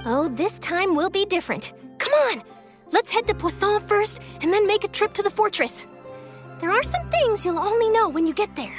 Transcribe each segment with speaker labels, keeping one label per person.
Speaker 1: Oh, this time will be different. Come on! Let's head to Poisson first, and then make a trip to the fortress. There are some things you'll only know when you get there.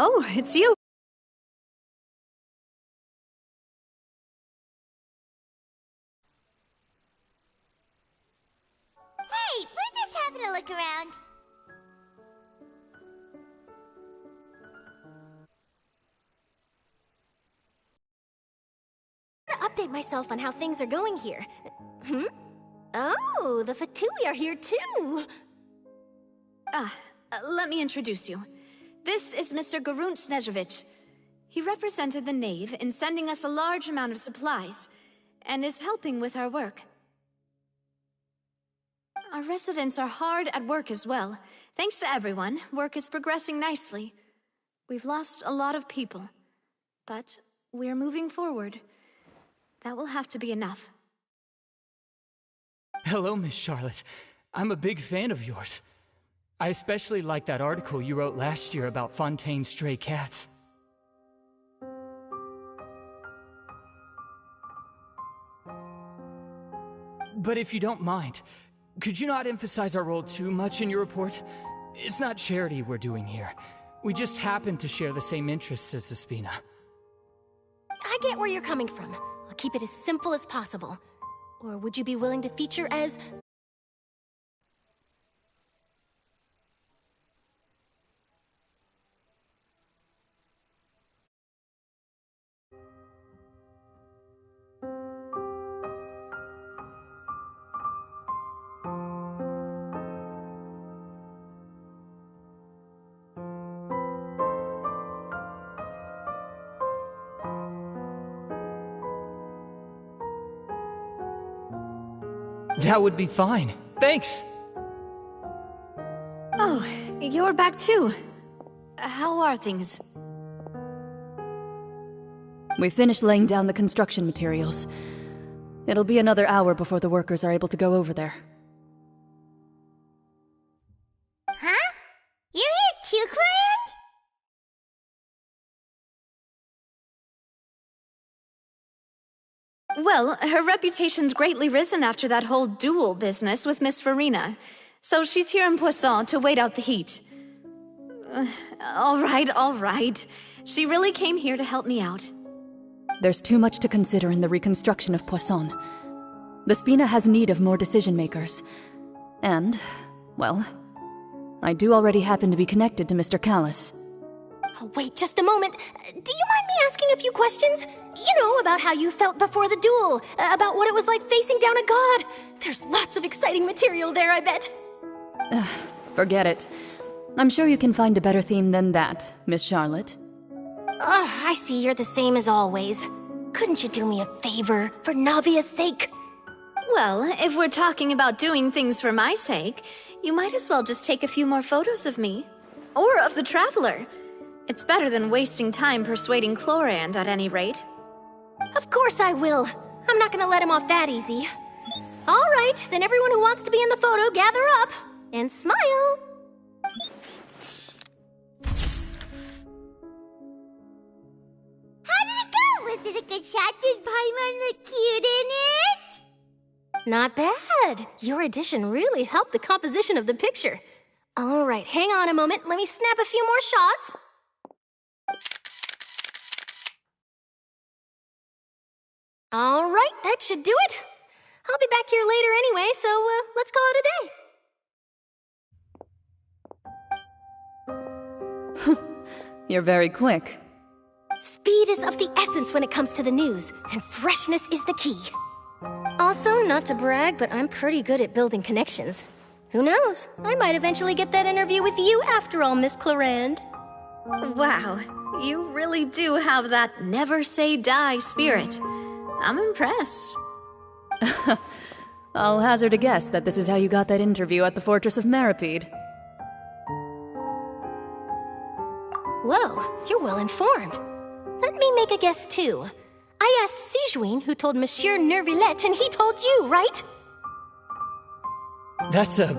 Speaker 2: Oh, it's you.
Speaker 3: Hey, we're just having a look around.
Speaker 1: I want to update myself on how things are going here. Oh, the Fatui are here too.
Speaker 2: Let me introduce you. This is Mr. Garunt Snezhevich. He represented the Knave in sending us a large amount of supplies, and is helping with our work. Our residents are hard at work as well. Thanks to everyone, work is progressing nicely. We've lost a lot of people, but we're moving forward. That will have to be enough.
Speaker 4: Hello, Miss Charlotte. I'm a big fan of yours. I especially like that article you wrote last year about Fontaine's stray cats. But if you don't mind, could you not emphasize our role too much in your report? It's not charity we're doing here. We just happen to share the same interests as the Spina.
Speaker 1: I get where you're coming from. I'll keep it as simple as possible. Or would you be willing to feature as...
Speaker 4: That would be fine. Thanks!
Speaker 2: Oh, you're back too. How are things?
Speaker 5: We finished laying down the construction materials. It'll be another hour before the workers are able to go over there.
Speaker 3: Huh? You're here too, Clarence?
Speaker 2: Well, her reputation's greatly risen after that whole duel business with Miss Farina. So she's here in Poisson to wait out the heat. All right. She really came here to help me out.
Speaker 5: There's too much to consider in the reconstruction of Poisson. The Spina has need of more decision-makers. And, well, I do already happen to be connected to Mr. Callis.
Speaker 1: Oh, wait just a moment. Do you mind me asking a few questions? You know, about how you felt before the duel, about what it was like facing down a god. There's lots of exciting material there, I bet.
Speaker 5: Forget it. I'm sure you can find a better theme than that, Miss Charlotte.
Speaker 1: I see you're the same as always. Couldn't you do me a favor, for Navia's sake?
Speaker 2: Well, if we're talking about doing things for my sake, you might as well just take a few more photos of me. Or of the Traveler. It's better than wasting time persuading Chlorand, at any rate.
Speaker 1: Of course I will. I'm not gonna let him off that easy. All right, then everyone who wants to be in the photo, gather up. And smile.
Speaker 3: How did it go? Was is it a good shot? Did Paimon look cute in it?
Speaker 1: Not bad. Your addition really helped the composition of the picture. All right, hang on a moment. Let me snap a few more shots. All right, that should do it. I'll be back here later anyway, so let's call it a day.
Speaker 5: You're very quick.
Speaker 1: Speed is of the essence when it comes to the news, and freshness is the key. Also, not to brag, but I'm pretty good at building connections. Who knows? I might eventually get that interview with you after all, Miss Clarande.
Speaker 2: Wow, you really do have that never say die spirit. I'm impressed.
Speaker 5: I'll hazard a guess that this is how you got that interview at the Fortress of Meripede.
Speaker 1: Whoa, you're well informed. Let me make a guess too. I asked Sijuin, who told Monsieur Nervillette, and he told you, right?
Speaker 4: That's a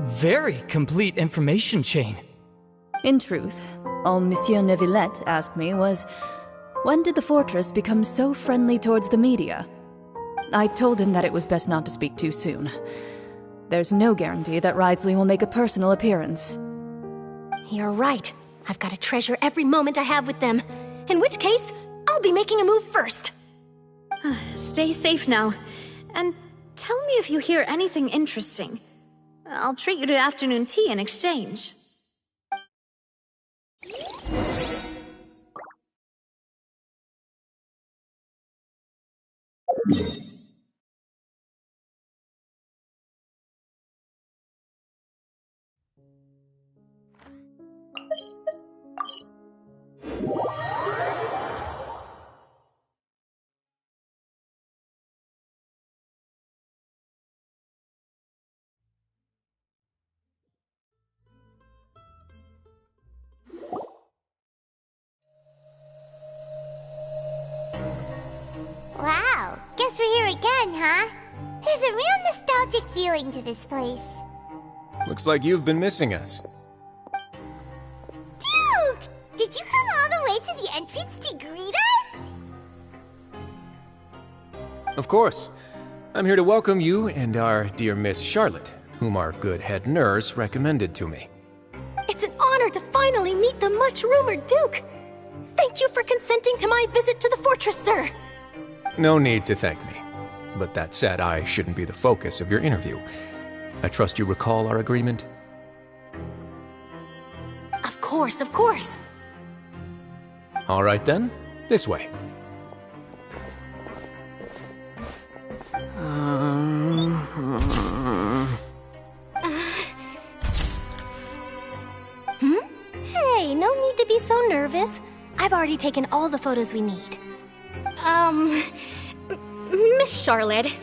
Speaker 4: very complete information chain.
Speaker 5: In truth, all Monsieur Neuvillette asked me was, when did the fortress become so friendly towards the media? I told him that it was best not to speak too soon. There's no guarantee that Ridesley will make a personal appearance.
Speaker 1: You're right. I've got to treasure every moment I have with them. In which case, I'll be making a move first.
Speaker 2: Stay safe now. And tell me if you hear anything interesting. I'll treat you to afternoon tea in exchange.
Speaker 3: Wow, guess we're here again, huh? There's a real nostalgic feeling to this place.
Speaker 6: Looks like you've been missing us.
Speaker 3: Duke! Did you come all the way to the entrance to greet us?
Speaker 6: Of course. I'm here to welcome you and our dear Miss Charlotte, whom our good head nurse recommended to me.
Speaker 1: It's an honor to finally meet the much-rumored Duke. Thank you for consenting to my visit to the fortress, sir.
Speaker 6: No need to thank me. But that said, I shouldn't be the focus of your interview. I trust you recall our agreement?
Speaker 1: Of course, of course.
Speaker 6: All right then, this way.
Speaker 1: Hey, no need to be so nervous. I've already taken all the photos we need. Miss Charlotte,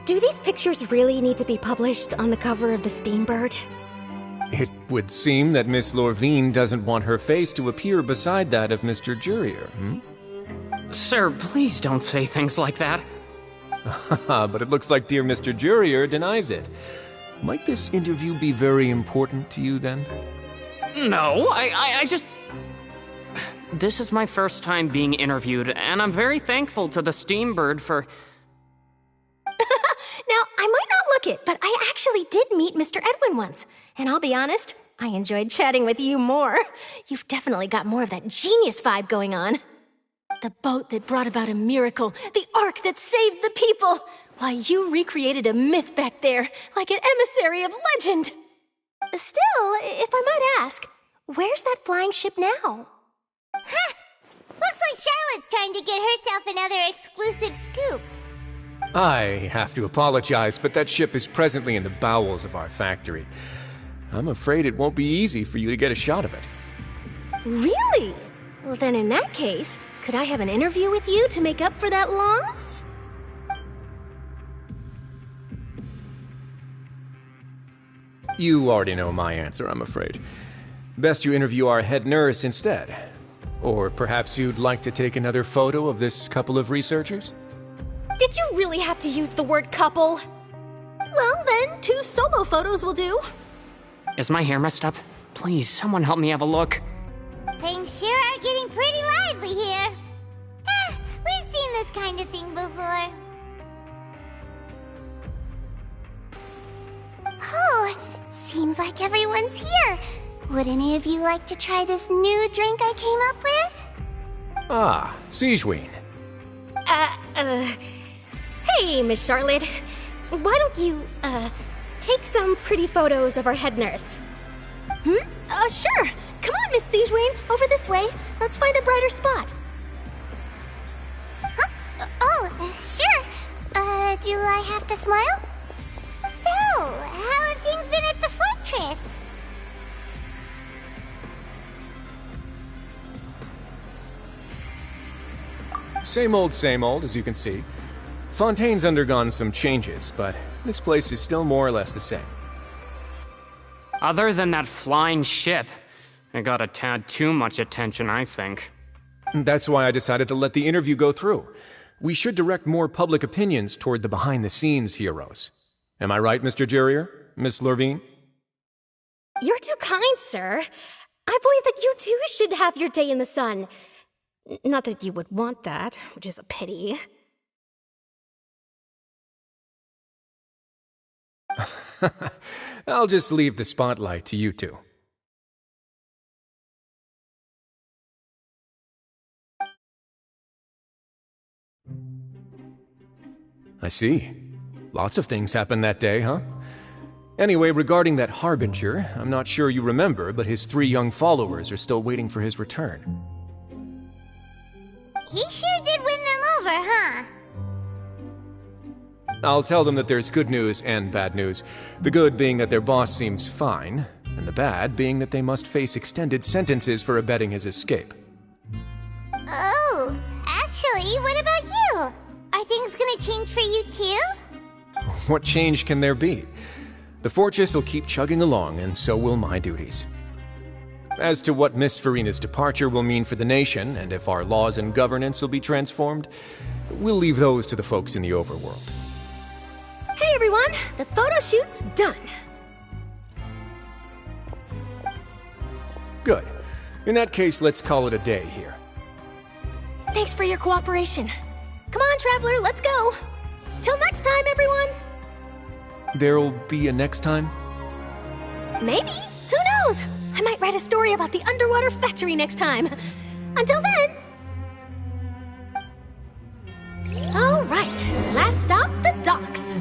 Speaker 1: do these pictures really need to be published on the cover of the Steambird?
Speaker 6: It would seem that Miss Lorvine doesn't want her face to appear beside that of Mr. Jurier,
Speaker 7: Sir, please don't say things like that.
Speaker 6: But it looks like dear Mr. Jurier denies it. Might this interview be very important to you then?
Speaker 7: No, I just... This is my first time being interviewed, and I'm very thankful to the Steambird for...
Speaker 1: Now, I might not look it, but I actually did meet Mr. Edwin once. And I'll be honest, I enjoyed chatting with you more. You've definitely got more of that genius vibe going on. The boat that brought about a miracle, the ark that saved the people. Why, you recreated a myth back there, like an emissary of legend. Still, if I might ask, where's that flying ship now?
Speaker 3: Huh! Looks like Charlotte's trying to get herself another exclusive scoop.
Speaker 6: I have to apologize, but that ship is presently in the bowels of our factory. I'm afraid it won't be easy for you to get a shot of it.
Speaker 1: Really? Well, then in that case, could I have an interview with you to make up for that loss?
Speaker 6: You already know my answer, I'm afraid. Best you interview our head nurse instead. Or perhaps you'd like to take another photo of this couple of researchers?
Speaker 1: Did you really have to use the word couple? Well, then, 2 solo photos will do.
Speaker 7: Is my hair messed up? Please, someone help me have a look.
Speaker 3: Things sure are getting pretty lively here. seems like everyone's here. Would any of you like to try this new drink I came up with?
Speaker 6: Ah, Sigewinne.
Speaker 1: Hey, Miss Charlotte. Why don't you, take some pretty photos of our head nurse? Sure. Come on, Miss Sigewinne. Over this way. Let's find a brighter spot.
Speaker 3: Huh? Sure. Do I have to smile? So, how have things been at the fortress?
Speaker 6: Same old, as you can see. Fontaine's undergone some changes, but this place is still more or less the same.
Speaker 7: Other than that flying ship, it got a tad too much attention, I think.
Speaker 6: That's why I decided to let the interview go through. We should direct more public opinions toward the behind-the-scenes heroes. Am I right, Mr. Jurrier? Miss Lurvine?
Speaker 1: You're too kind, sir. I believe that you too should have your day in the sun. Not that you would want that, which is a pity.
Speaker 6: I'll just leave the spotlight to you two. I see. Lots of things happened that day, huh? Anyway, regarding that Harbinger, I'm not sure you remember, but his 3 young followers are still waiting for his return.
Speaker 3: He sure did win them over, huh?
Speaker 6: I'll tell them that there's good news and bad news. The good being that their boss seems fine, and the bad being that they must face extended sentences for abetting his escape.
Speaker 3: Oh, actually, what about you? Are things gonna change for you too?
Speaker 6: What change can there be? The fortress will keep chugging along, and so will my duties. As to what Miss Farina's departure will mean for the nation, and if our laws and governance will be transformed, we'll leave those to the folks in the overworld.
Speaker 1: Hey everyone, the photo shoot's done.
Speaker 6: Good. In that case, let's call it a day here.
Speaker 1: Thanks for your cooperation. Come on, Traveler, let's go. Till next time, everyone.
Speaker 6: There'll be a next time?
Speaker 1: Maybe. Who knows? I might write a story about the underwater factory next time. Until then. All right, last stop, the docks.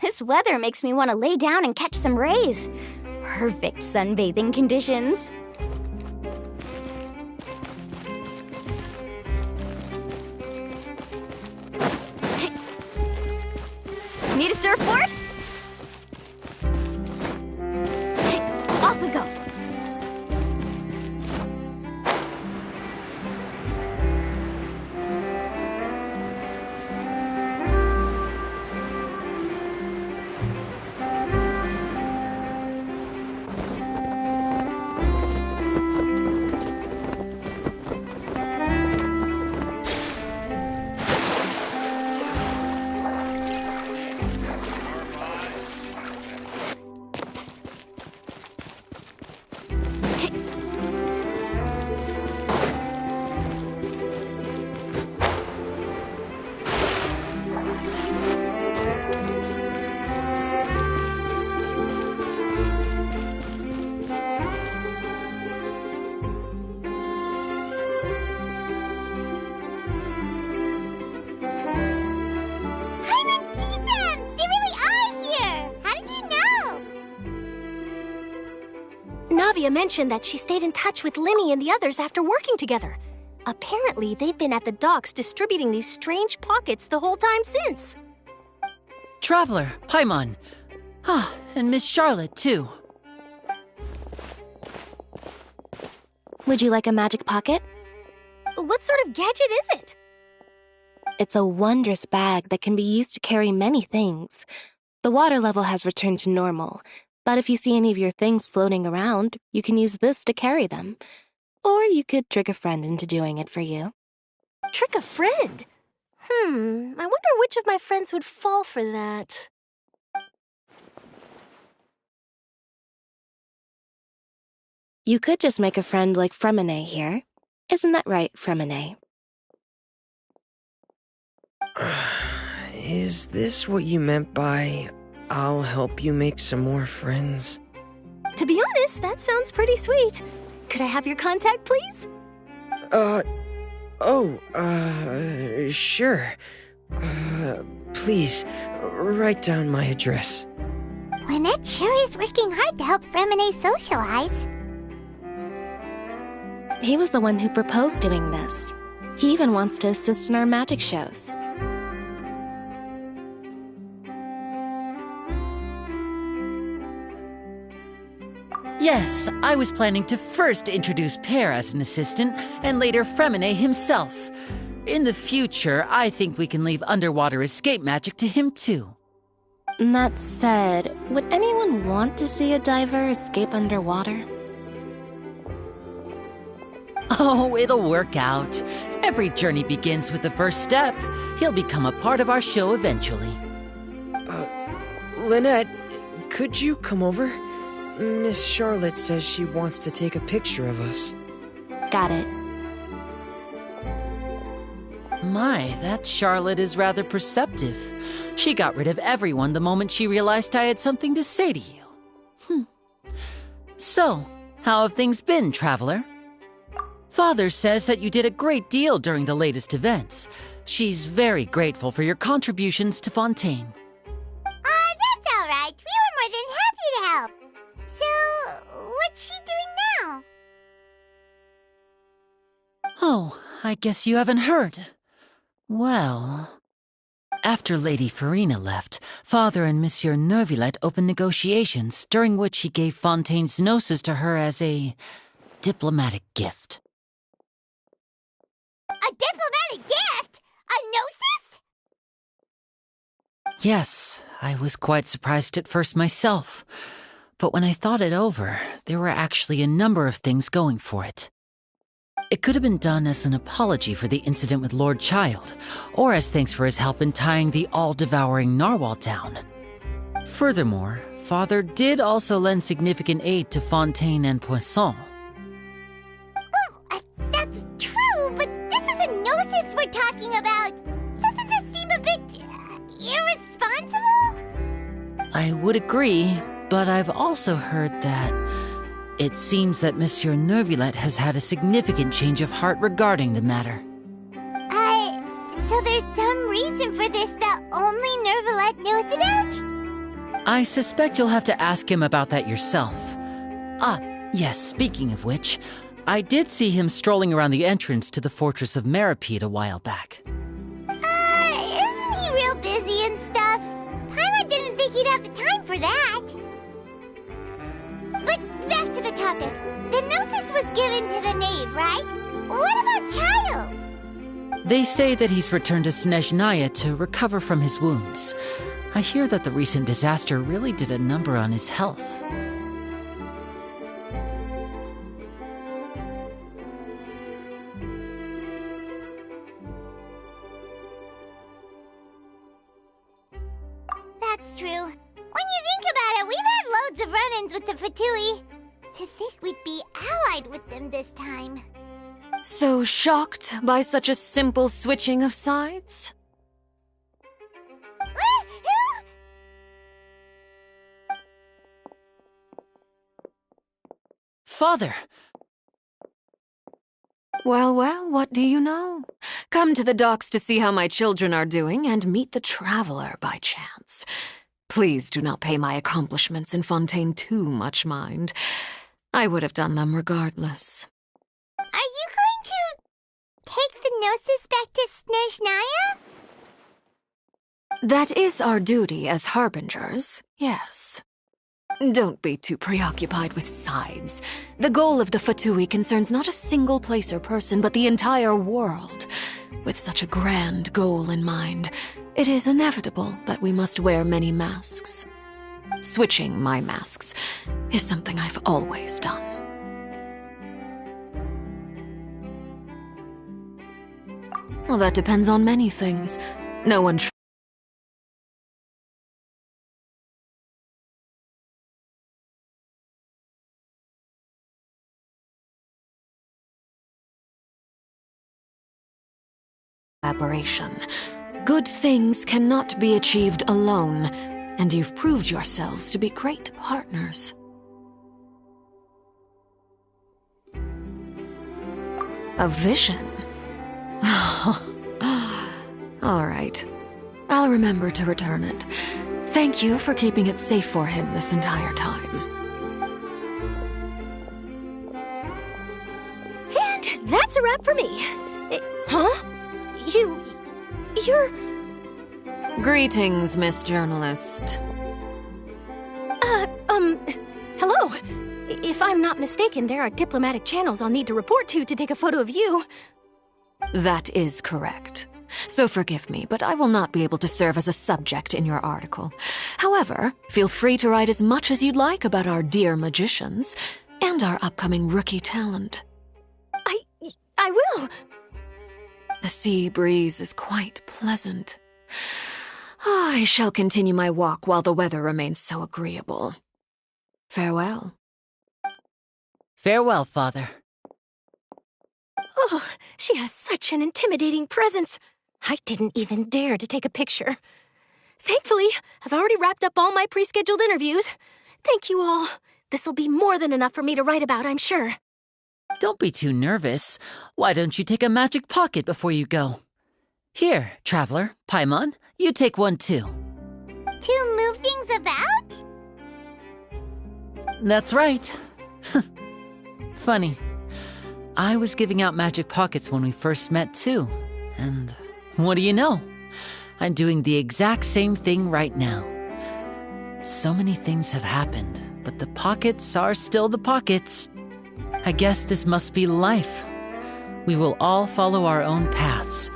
Speaker 8: This weather makes me want to lay down and catch some rays. Perfect sunbathing conditions. Need a surfboard? Off we go.
Speaker 1: Navia mentioned that she stayed in touch with Linny and the others after working together. Apparently, they've been at the docks distributing these strange pockets the whole time since.
Speaker 9: Traveler, Paimon. And Miss Charlotte, too.
Speaker 10: Would you like a magic pocket?
Speaker 1: What sort of gadget is it?
Speaker 10: It's a wondrous bag that can be used to carry many things. The water level has returned to normal, but if you see any of your things floating around, you can use this to carry them. Or you could trick a friend into doing it for you.
Speaker 1: Trick a friend? I wonder which of my friends would fall for that.
Speaker 10: You could just make a friend like Fremine here. Isn't that right, Fremine?
Speaker 11: Is this what you meant by, I'll help you make some more friends?
Speaker 1: To be honest, that sounds pretty sweet. Could I have your contact, please?
Speaker 11: Sure. Please, write down my address.
Speaker 3: Lynette sure is working hard to help Fremine socialize.
Speaker 10: He was the one who proposed doing this. He even wants to assist in our magic shows.
Speaker 9: Yes, I was planning to first introduce Pear as an assistant, and later Fremine himself. In the future, I think we can leave underwater escape magic to him too.
Speaker 10: That said, would anyone want to see a diver escape underwater?
Speaker 9: Oh, it'll work out. Every journey begins with the first step. He'll become a part of our show eventually.
Speaker 11: Lynette, could you come over? Miss Charlotte says she wants to take a picture of us.
Speaker 10: Got it.
Speaker 9: My, that Charlotte is rather perceptive. She got rid of everyone the moment she realized I had something to say to you. So, how have things been, Traveler? Father says that you did a great deal during the latest events. She's very grateful for your contributions to Fontaine.
Speaker 3: That's all right. We were more than happy to help. So, what's she doing now?
Speaker 9: Oh, I guess you haven't heard. Well, after Lady Farina left, Father and Monsieur Neuvillette opened negotiations, during which he gave Fontaine's gnosis to her as a diplomatic gift.
Speaker 3: A diplomatic gift? A gnosis?
Speaker 9: Yes, I was quite surprised at first myself. But when I thought it over, there were actually a number of things going for it. It could have been done as an apology for the incident with Lord Child, or as thanks for his help in tying the all-devouring narwhal down. Furthermore, Father did also lend significant aid to Fontaine and Poisson.
Speaker 3: Well, that's true, but this is a gnosis we're talking about. Doesn't this seem a bit irresponsible?
Speaker 9: I would agree, but I've also heard that it seems that Monsieur Neuvillette has had a significant change of heart regarding the matter.
Speaker 3: So there's some reason for this that only Neuvillette knows about?
Speaker 9: I suspect you'll have to ask him about that yourself. Yes, speaking of which, I did see him strolling around the entrance to the Fortress of Meripede a while back.
Speaker 3: Isn't he real busy and stuff? Paimon didn't think he'd have the time for that. But back to the topic. The gnosis was given to the knave, right? What about Child?
Speaker 9: They say that he's returned to Snezhnaya to recover from his wounds. I hear that the recent disaster really did a number on his health.
Speaker 3: That's true. When you think about it, we've had loads of run-ins with the Fatui. To think we'd be allied with them this time.
Speaker 5: So shocked by such a simple switching of sides?
Speaker 9: Father!
Speaker 5: Well, well, what do you know? Come to the docks to see how my children are doing and meet the Traveler by chance. Please do not pay my accomplishments in Fontaine too much mind. I would have done them regardless.
Speaker 3: Are you going to take the gnosis back to Snezhnaya?
Speaker 5: That is our duty as harbingers, yes. Don't be too preoccupied with sides. The goal of the Fatui concerns not a single place or person, but the entire world. With such a grand goal in mind, it is inevitable that we must wear many masks. Switching my masks is something I've always done. Well, that depends on many things. No one collaboration. Good things cannot be achieved alone, and you've proved yourselves to be great partners. A vision? All right. I'll remember to return it. Thank you for keeping it safe for him this entire time.
Speaker 1: And that's a wrap for me. Huh? You're...
Speaker 5: Greetings, Miss Journalist.
Speaker 1: Hello. If I'm not mistaken, there are diplomatic channels I'll need to report to take a photo of you.
Speaker 5: That is correct. So forgive me, but I will not be able to serve as a subject in your article. However, feel free to write as much as you'd like about our dear magicians and our upcoming rookie talent.
Speaker 1: I will.
Speaker 5: The sea breeze is quite pleasant. I shall continue my walk while the weather remains so agreeable. Farewell.
Speaker 9: Farewell, Father.
Speaker 1: Oh, she has such an intimidating presence. I didn't even dare to take a picture. Thankfully, I've already wrapped up all my pre-scheduled interviews. Thank you all. This'll be more than enough for me to write about, I'm sure.
Speaker 9: Don't be too nervous. Why don't you take a magic pocket before you go? Here, Traveler, Paimon, you take one too.
Speaker 3: To move things about?
Speaker 9: That's right. Funny. I was giving out magic pockets when we first met too. And what do you know? I'm doing the exact same thing right now. So many things have happened, but the pockets are still the pockets. I guess this must be life. We will all follow our own paths,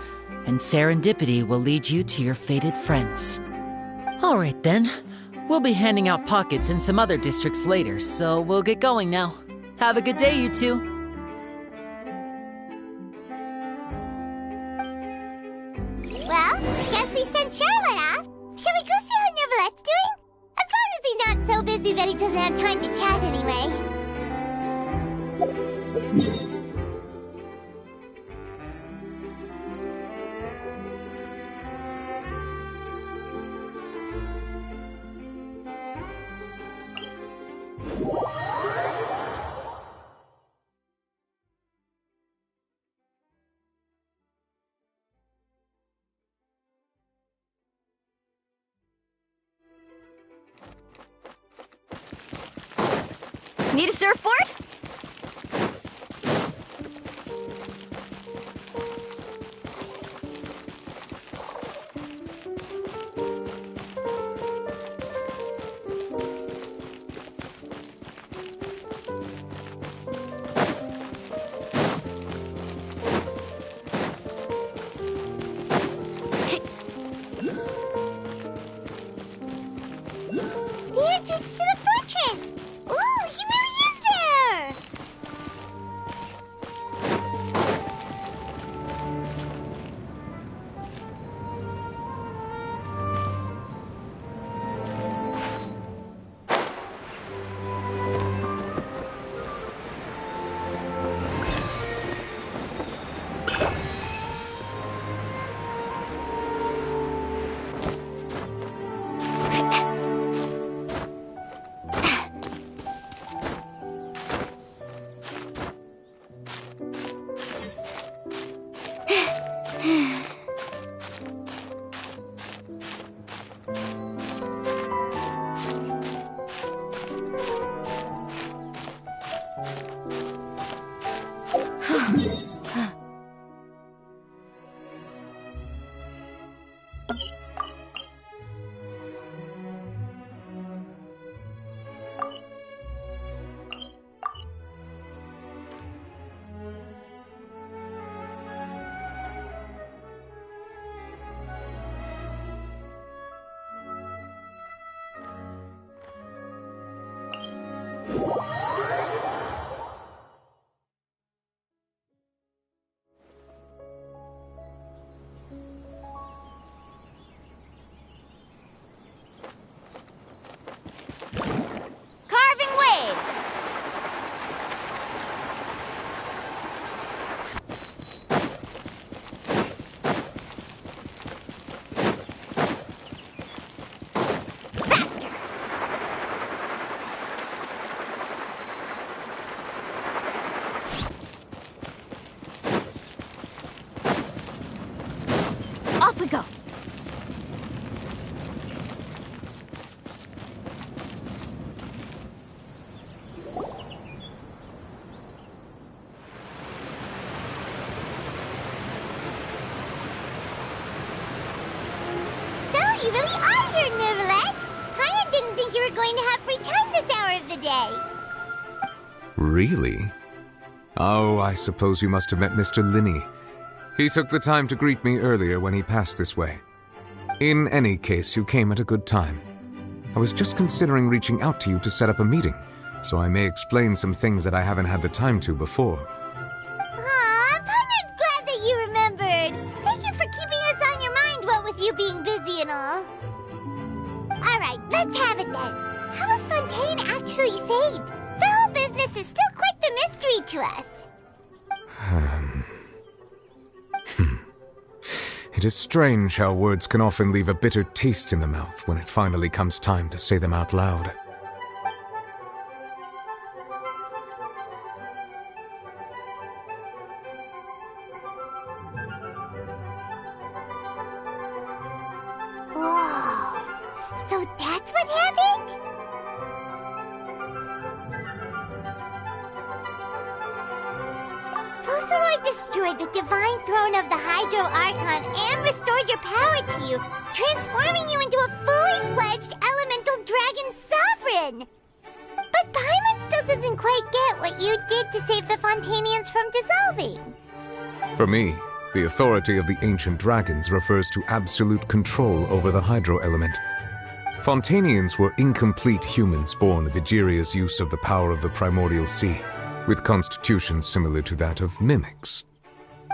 Speaker 9: and serendipity will lead you to your fated friends. All right then. We'll be handing out pockets in some other districts later, so we'll get going now. Have a good day, you two.
Speaker 3: Well, guess we sent Charlotte off. Shall we go see how Neverlette's doing? As long as he's not so busy that he doesn't have time to chat anyway.
Speaker 8: Need a surfboard?
Speaker 3: The entrance to the fortress! Ooh, he really is there! Carving waves! Faster! Off we go! So, you really are here, Neuvillette. Paimon didn't think you were going to have free time this hour of the day.
Speaker 12: Really? Oh, I suppose you must have met Mr. Linney. He took the time to greet me earlier when he passed this way. In any case, you came at a good time. I was just considering reaching out to you to set up a meeting, so I may explain some things that I haven't had the time to before.
Speaker 3: Aw, Paimon's glad that you remembered. Thank you for keeping us on your mind, what with you being busy and all. Alright, let's have it then. How was Fontaine actually saved? The whole business is still quite the mystery to us.
Speaker 12: It is strange how words can often leave a bitter taste in the mouth when it finally comes time to say them out loud.
Speaker 3: Whoa. So that's what happened? Focalor destroyed the divine throne of the Hydro Archon and restored your power to you, transforming you into a fully fledged elemental dragon sovereign. But Paimon still doesn't quite get what you did to save the Fontainians from dissolving.
Speaker 12: For me, the authority of the ancient dragons refers to absolute control over the hydro element. Fontainians were incomplete humans born of Egeria's use of the power of the primordial sea, with constitutions similar to that of mimics.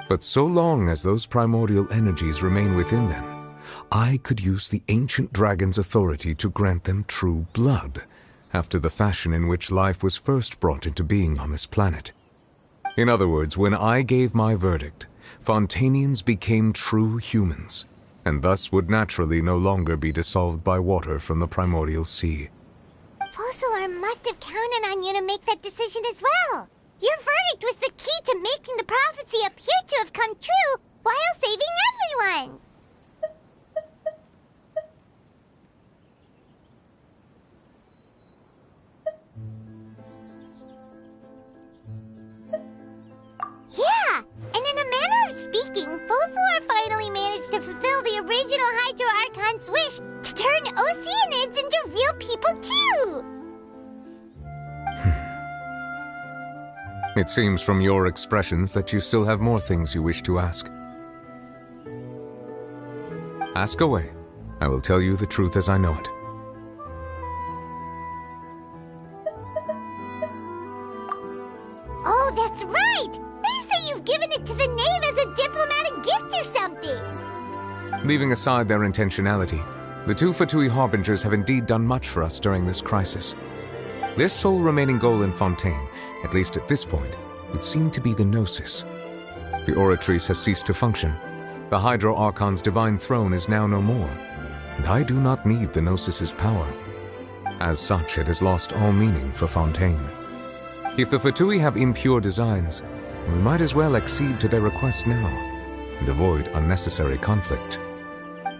Speaker 12: But so long as those primordial energies remain within them, I could use the ancient dragon's authority to grant them true blood, after the fashion in which life was first brought into being on this planet. In other words, when I gave my verdict, Fontainians became true humans, and thus would naturally no longer be dissolved by water from the primordial sea.
Speaker 3: Focalor must have counted on you to make that decision as well. Your verdict was the key to making the prophecy appear to have come true while saving everyone. Yeah, and in a manner of speaking, Focalor finally managed to fulfill the original Hydro Archon's wish to turn Oceanids into real people too!
Speaker 12: It seems from your expressions that you still have more things you wish to ask. Ask away. I will tell you the truth as I know it.
Speaker 3: Oh, that's right! They say you've given it to the knave as a diplomatic gift or something!
Speaker 12: Leaving aside their intentionality, the two Fatui Harbingers have indeed done much for us during this crisis. Their sole remaining goal in Fontaine, at least at this point, would seem to be the Gnosis. The Oratrice has ceased to function. The Hydro Archon's divine throne is now no more, and I do not need the Gnosis's power. As such, it has lost all meaning for Fontaine. If the Fatui have impure designs, we might as well accede to their request now, and avoid unnecessary conflict.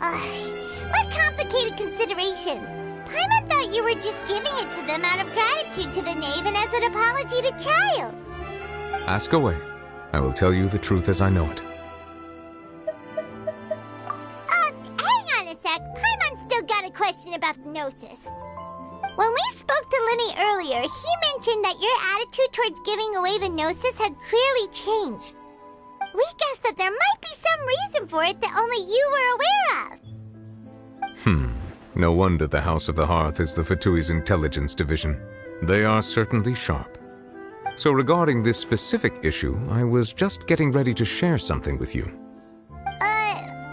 Speaker 3: What complicated considerations! Paimon thought you were just giving it to them out of gratitude to the knave and as an apology to Child.
Speaker 12: Ask away. I will tell you the truth as I know it.
Speaker 3: Hang on a sec. Paimon's still got a question about the Gnosis. When we spoke to Linney earlier, he mentioned that your attitude towards giving away the Gnosis had clearly changed. We guessed that there might be some reason for it that only you were aware of.
Speaker 12: No wonder the House of the Hearth is the Fatui's intelligence division. They are certainly sharp. So regarding this specific issue, I was just getting ready to share something with you.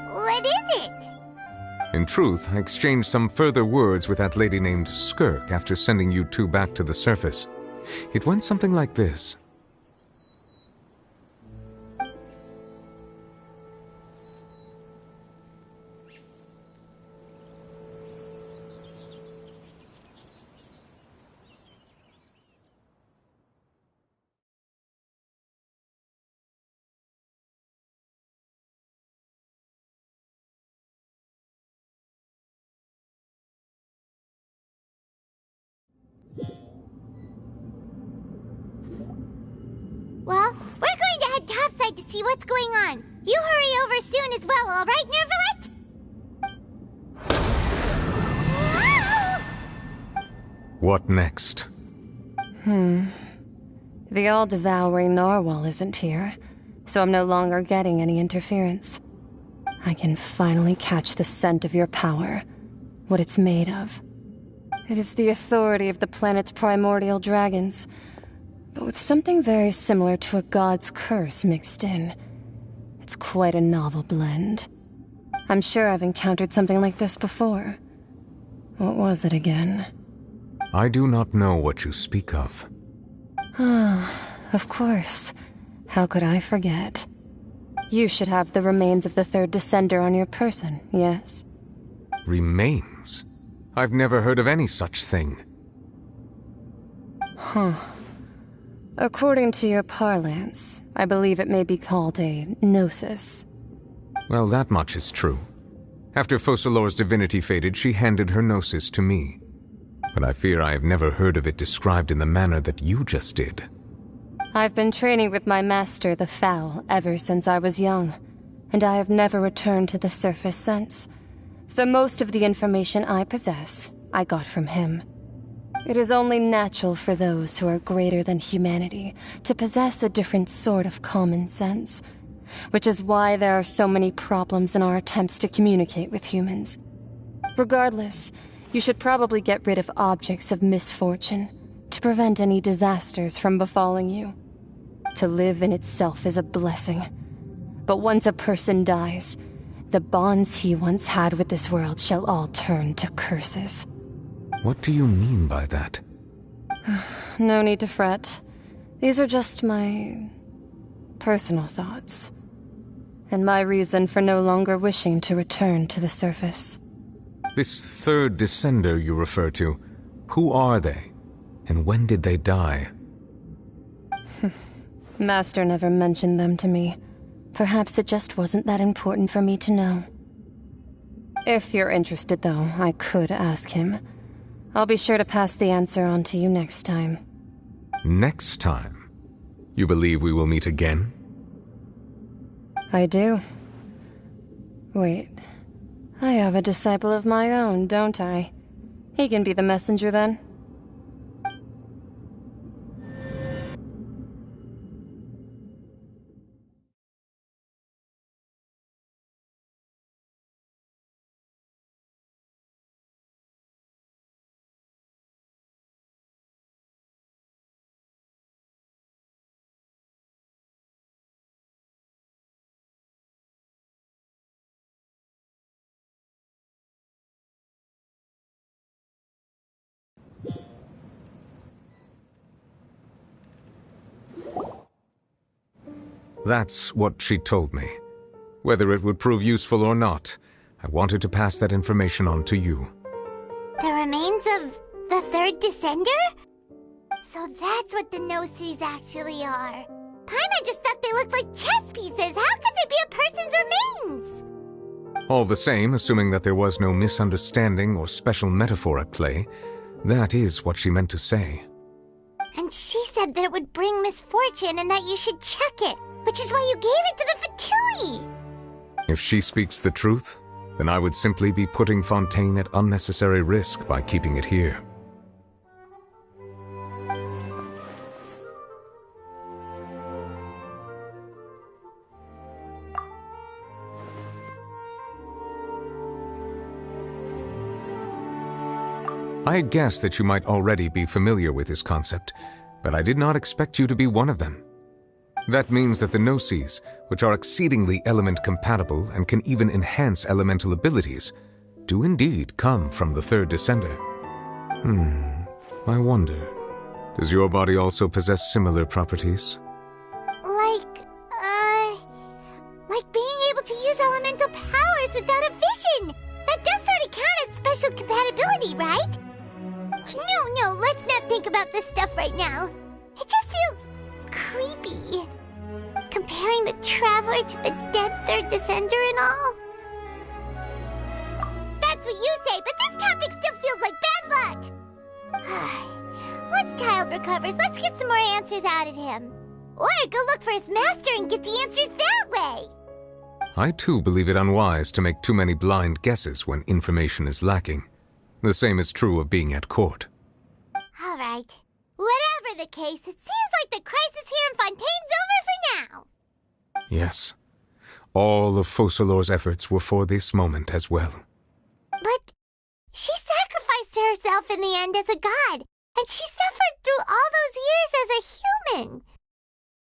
Speaker 3: What is it?
Speaker 12: In truth, I exchanged some further words with that lady named Skirk after sending you two back to the surface. It went something like this.
Speaker 3: Well, we're going to head topside to see what's going on. You hurry over soon as well, all right, Nervalet? Whoa!
Speaker 12: What next?
Speaker 5: The all-devouring narwhal isn't here, so I'm no longer getting any interference. I can finally catch the scent of your power, what it's made of. It is the authority of the planet's primordial dragons, but with something very similar to a god's curse mixed in. It's quite a novel blend. I'm sure I've encountered something like this before. What was it again?
Speaker 12: I do not know what you speak of.
Speaker 5: Of course. How could I forget? You should have the remains of the third descender on your person, yes?
Speaker 12: Remains? I've never heard of any such thing.
Speaker 5: According to your parlance, I believe it may be called a gnosis.
Speaker 12: Well, that much is true. After Focalor's divinity faded, she handed her gnosis to me. But I fear I have never heard of it described in the manner that you just did.
Speaker 5: I've been training with my master, the Fowl, ever since I was young, and I have never returned to the surface since. So most of the information I possess, I got from him. It is only natural for those who are greater than humanity to possess a different sort of common sense, which is why there are so many problems in our attempts to communicate with humans. Regardless, you should probably get rid of objects of misfortune to prevent any disasters from befalling you. To live in itself is a blessing. But once a person dies, the bonds he once had with this world shall all turn to curses.
Speaker 12: What do you mean by that?
Speaker 5: No need to fret. These are just my personal thoughts, and my reason for no longer wishing to return to the surface.
Speaker 12: This third descender you refer to, who are they? And when did they die?
Speaker 5: Master never mentioned them to me. Perhaps it just wasn't that important for me to know. If you're interested, though, I could ask him. I'll be sure to pass the answer on to you next time.
Speaker 12: Next time? You believe we will meet again?
Speaker 5: I do. Wait. I have a disciple of my own, don't I? He can be the messenger, then.
Speaker 12: That's what she told me. Whether it would prove useful or not, I wanted to pass that information on to you.
Speaker 3: The remains of the third descender? So that's what the Gnosis actually are. Paimon just thought they looked like chess pieces. How could they be a person's remains?
Speaker 12: All the same, assuming that there was no misunderstanding or special metaphor at play, that is what she meant to say.
Speaker 3: And she said that it would bring misfortune and that you should check it, which is why you gave it to the Fatui.
Speaker 12: If she speaks the truth, then I would simply be putting Fontaine at unnecessary risk by keeping it here. I had guessed that you might already be familiar with this concept, but I did not expect you to be one of them. That means that the Gnosis, which are exceedingly element-compatible and can even enhance elemental abilities, do indeed come from the third descender. I wonder, does your body also possess similar properties?
Speaker 3: Like being able to use elemental powers without a vision! That does sort of count as special compatibility, right? No, let's not think about this stuff right now. It just feels creepy. Comparing the Traveler to the dead third descender and all. That's what you say, but this topic still feels like bad luck. Once Child recovers, let's get some more answers out of him. Or go look for his master and get the answers that way.
Speaker 12: I too believe it unwise to make too many blind guesses when information is lacking. The same is true of being at court.
Speaker 3: All right. Whatever the case, it seems like the crisis here in Fontaine's over for now.
Speaker 12: Yes. All of Focalor's efforts were for this moment as well.
Speaker 3: But she sacrificed herself in the end as a god, and she suffered through all those years as a human.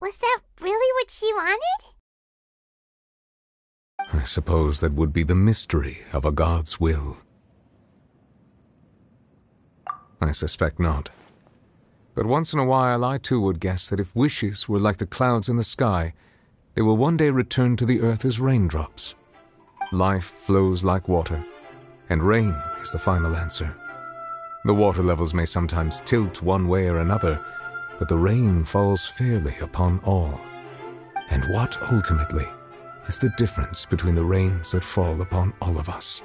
Speaker 3: Was that really what she wanted?
Speaker 12: I suppose that would be the mystery of a god's will. I suspect not. But once in a while I too would guess that if wishes were like the clouds in the sky, they will one day return to the earth as raindrops. Life flows like water, and rain is the final answer. The water levels may sometimes tilt one way or another, but the rain falls fairly upon all. And what, ultimately, is the difference between the rains that fall upon all of us?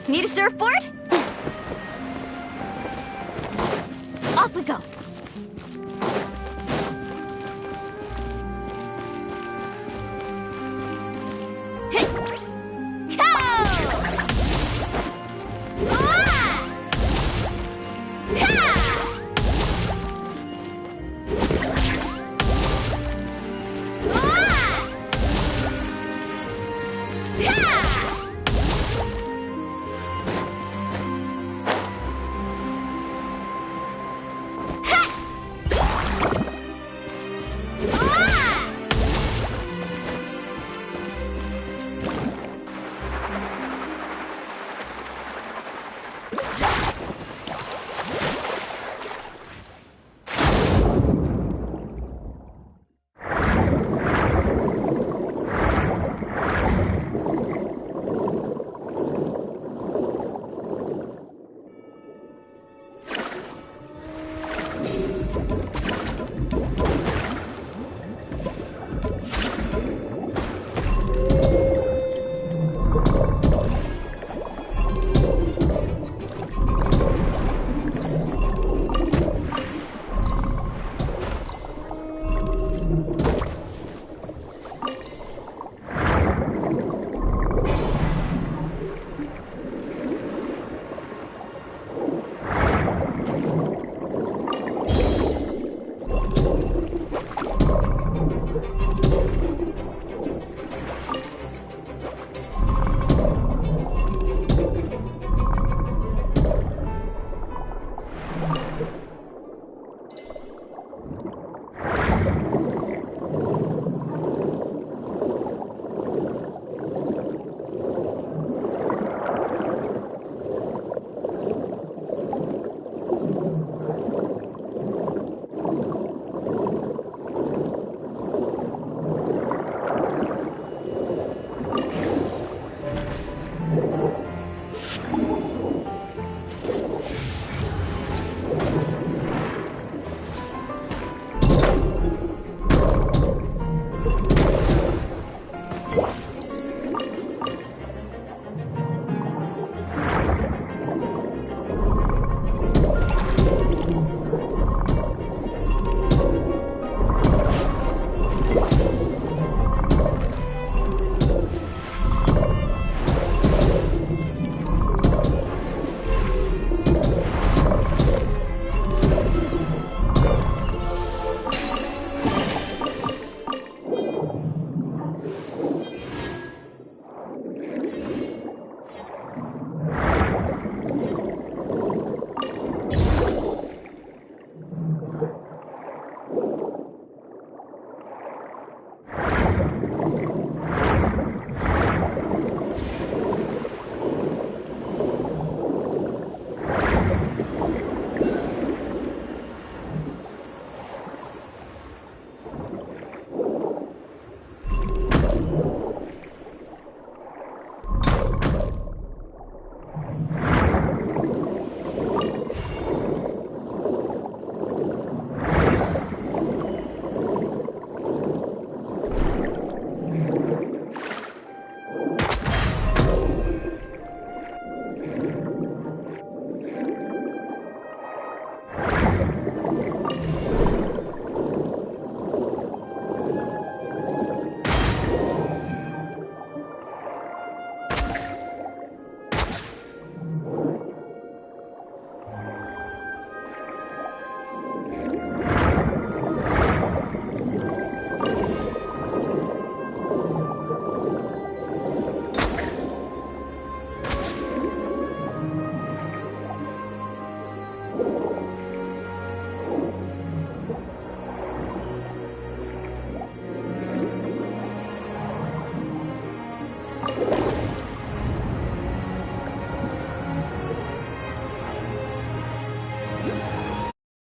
Speaker 8: Need a surfboard? Off we go.